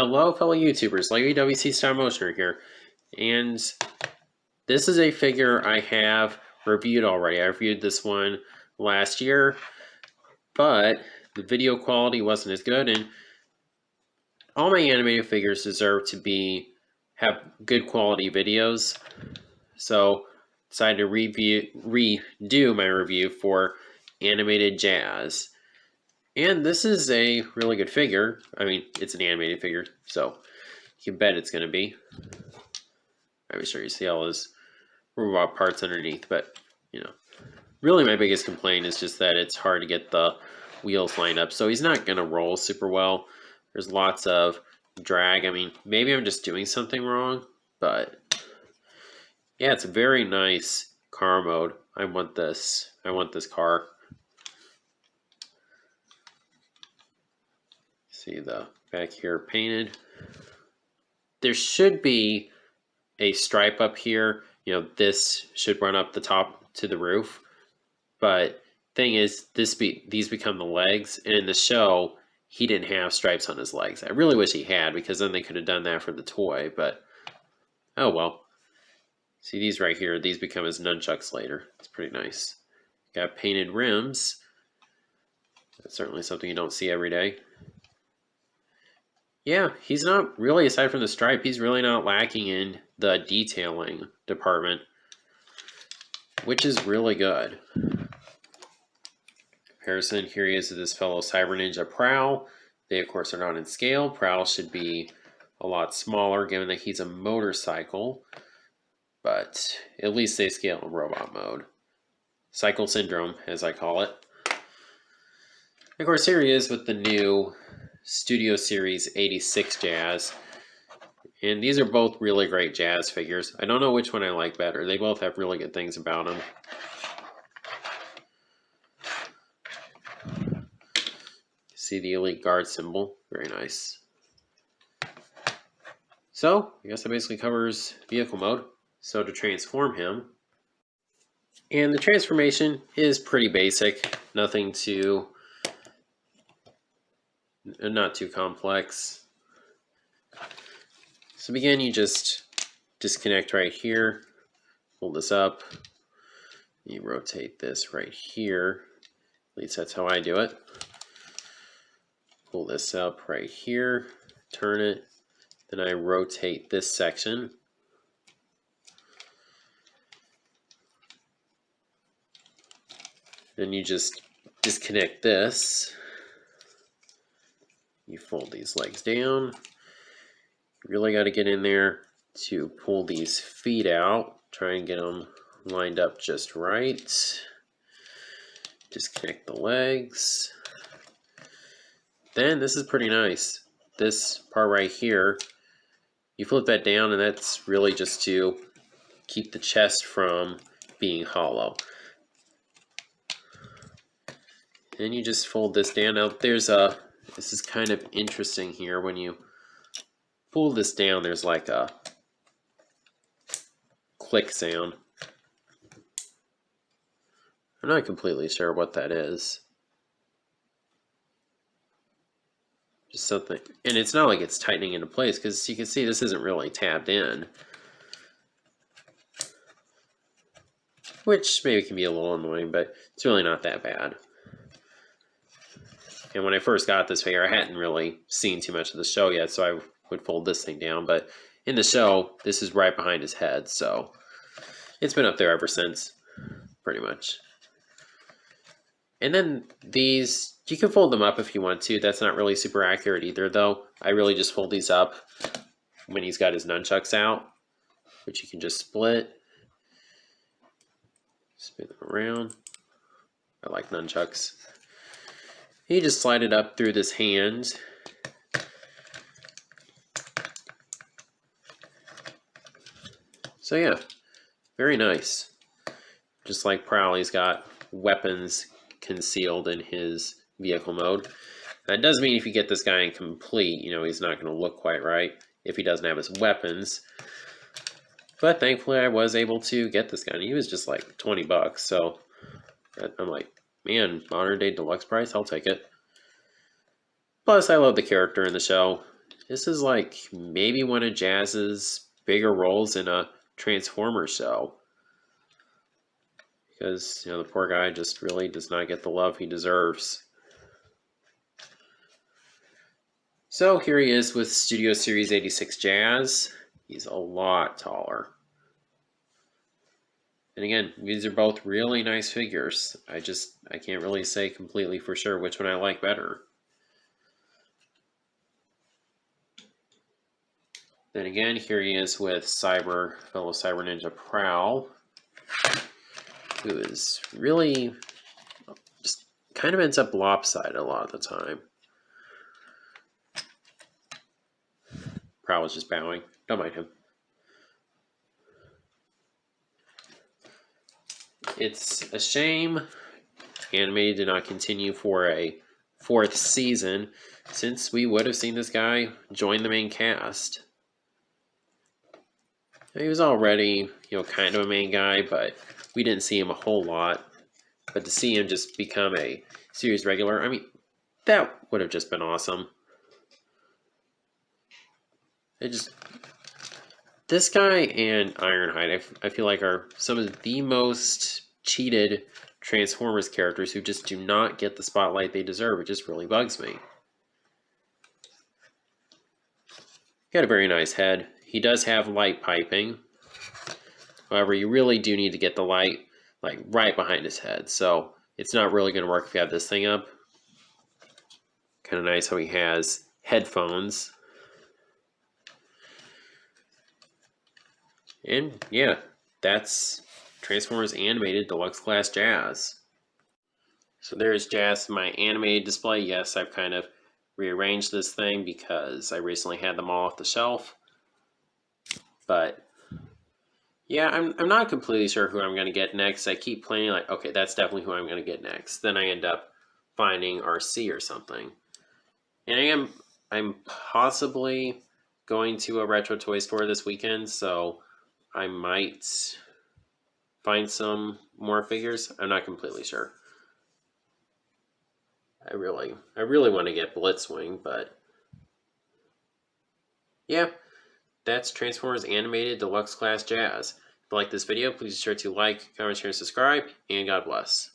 Hello, fellow YouTubers, Lady WC Stop Motioner here, and this is a figure I have reviewed already. I reviewed this one last year, but the video quality wasn't as good, and all my animated figures deserve to have good quality videos, so decided to redo my review for Animated Jazz. And this is a really good figure. I mean, it's an animated figure, so you can bet it's going to be. I'm sure you see all his robot parts underneath, but, you know, really my biggest complaint is just that it's hard to get the wheels lined up. So he's not going to roll super well. There's lots of drag. I mean, maybe I'm just doing something wrong, but yeah, it's a very nice car mode. I want this car. See the back here painted. There should be a stripe up here. You know, this should run up the top to the roof. But thing is, these become the legs. And in the show, he didn't have stripes on his legs. I really wish he had, because then they could have done that for the toy. But, oh well. See these right here? These become his nunchucks later. It's pretty nice. Got painted rims. That's certainly something you don't see every day. Yeah, he's not really, aside from the stripe, he's really not lacking in the detailing department, which is really good. Comparison, here he is with his fellow Cyber Ninja Prowl. They, of course, are not in scale. Prowl should be a lot smaller, given that he's a motorcycle, but at least they scale in robot mode. Cycle Syndrome, as I call it. Of course, here he is with the new Studio Series 86 Jazz. And these are both really great Jazz figures. I don't know which one I like better. They both have really good things about them. See the Elite Guard symbol. Very nice. So, I guess that basically covers vehicle mode. So to transform him. And the transformation is pretty basic. Nothing too... not too complex. So begin, you just disconnect right here, pull this up, you rotate this right here, at least that's how I do it. Pull this up right here, turn it, then I rotate this section. Then you just disconnect this. You fold these legs down. You really got to get in there to pull these feet out. Try and get them lined up just right. Disconnect the legs. Then this is pretty nice. This part right here, you flip that down, and that's really just to keep the chest from being hollow. Then you just fold this down. Now this is kind of interesting here. When you pull this down, there's like a click sound. I'm not completely sure what that is. Just something. And it's not like it's tightening into place, because you can see this isn't really tabbed in. Which maybe can be a little annoying, but it's really not that bad. And when I first got this figure, I hadn't really seen too much of the show yet, so I would fold this thing down. But in the show, this is right behind his head, so it's been up there ever since, pretty much. And then these, you can fold them up if you want to. That's not really super accurate either, though. I really just fold these up when he's got his nunchucks out, which you can just split. Spin them around. I like nunchucks. You just slide it up through this hand. So yeah, very nice. Just like Prowl, he's got weapons concealed in his vehicle mode. That does mean if you get this guy incomplete, you know, he's not going to look quite right if he doesn't have his weapons. But thankfully I was able to get this guy, and he was just like 20 bucks, so I'm like, man, modern day deluxe price, I'll take it. Plus, I love the character in the show. This is like maybe one of Jazz's bigger roles in a Transformers show. Because, the poor guy just really does not get the love he deserves. So here he is with Studio Series 86 Jazz. He's a lot taller. And again, these are both really nice figures. I can't really say completely for sure which one I like better. Then again, here he is with fellow Cyber Ninja Prowl, who is really just kind of ends up lopsided a lot of the time. Prowl is just bowing. Don't mind him. It's a shame anime did not continue for a 4th season, since we would have seen this guy join the main cast. He was already, kind of a main guy, but we didn't see him a whole lot. But to see him just become a series regular, I mean, that would have just been awesome. This guy and Ironhide, I feel like are some of the most cheated Transformers characters who just do not get the spotlight they deserve. It just really bugs me. He got a very nice head. He does have light piping. However, you really do need to get the light like right behind his head. So it's not really going to work if you have this thing up. Kind of nice how he has headphones. And yeah, that's Transformers Animated Deluxe Class Jazz. So there's Jazz in my animated display. Yes, I've kind of rearranged this thing because I recently had them all off the shelf. But yeah, I'm not completely sure who I'm going to get next. I keep planning like, okay, that's definitely who I'm going to get next. Then I end up finding RC or something. And I'm possibly going to a retro toy store this weekend, so I might find some more figures. I'm not completely sure. I really want to get Blitzwing, but yeah, that's Transformers Animated Deluxe Class Jazz. If you like this video, please be sure to like, comment, share, and subscribe, and God bless.